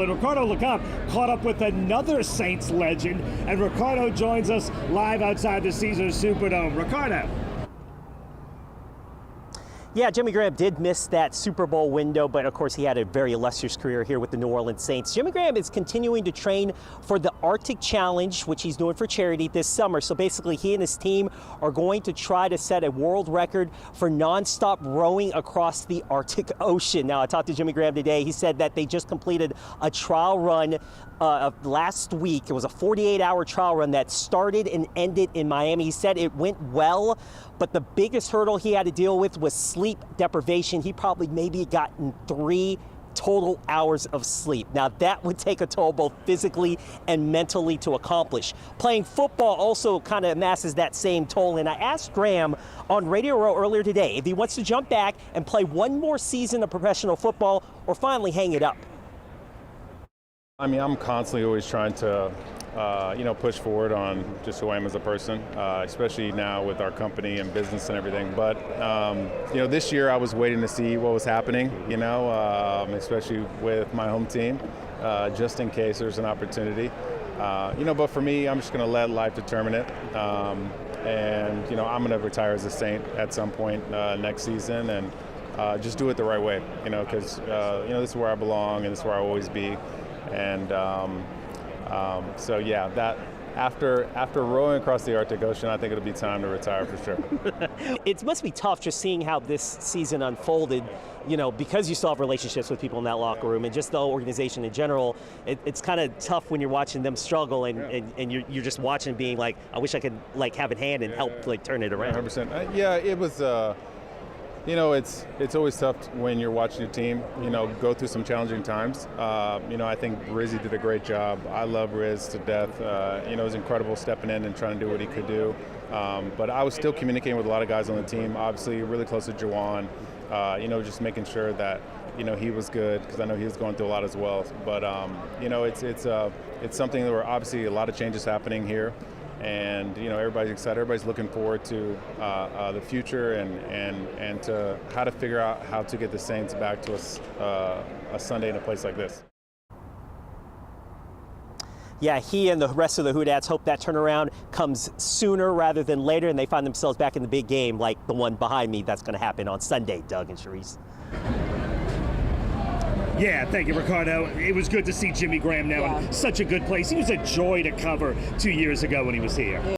And Ricardo LeCompte caught up with another Saints legend, and Ricardo joins us live outside the Caesars Superdome. Ricardo. Yeah, Jimmy Graham did miss that Super Bowl window, but of course he had a very illustrious career here with the New Orleans Saints. Jimmy Graham is continuing to train for the Arctic Challenge, which he's doing for charity this summer. So basically he and his team are going to try to set a world record for nonstop rowing across the Arctic Ocean. Now, I talked to Jimmy Graham today. He said that they just completed a trial run last week. It was a 48-hour trial run that started and ended in Miami. He said it went well, but the biggest hurdle he had to deal with was sleep deprivation. He probably maybe gotten 3 total hours of sleep. Now that would take a toll both physically and mentally to accomplish. Playing football also kind of amasses that same toll, and I asked Graham on Radio Row earlier today if he wants to jump back and play one more season of professional football or finally hang it up. I mean, I'm constantly always trying to push forward on just who I am as a person, especially now with our company and business and everything. But, this year I was waiting to see what was happening, especially with my home team, just in case there's an opportunity. But for me, I'm just going to let life determine it. I'm going to retire as a Saint at some point next season and just do it the right way, because, this is where I belong and this is where I'll always be. And that after rowing across the Arctic Ocean, I think it'll be time to retire for sure. It must be tough just seeing how this season unfolded, because you still have relationships with people in that locker room and just the organization in general. It's kind of tough when you're watching them struggle and you're just watching being like, I wish I could have a hand and help turn it around. 100%. It was. It's always tough when you're watching your team, go through some challenging times. I think Rizzy did a great job. I love Riz to death. It was incredible stepping in and trying to do what he could do. But I was still communicating with a lot of guys on the team, obviously really close to Juwan, just making sure that, he was good, because I know he was going through a lot as well. But, it's something that obviously a lot of changes happening here. And everybody's excited. Everybody's looking forward to the future and to how to figure out how to get the Saints back to a Sunday in a place like this. Yeah, he and the rest of the Hootats hope that turnaround comes sooner rather than later, and they find themselves back in the big game like the one behind me that's going to happen on Sunday. Doug and Charisse. Yeah, thank you, Ricardo. It was good to see Jimmy Graham now in such a good place. He was a joy to cover 2 years ago when he was here.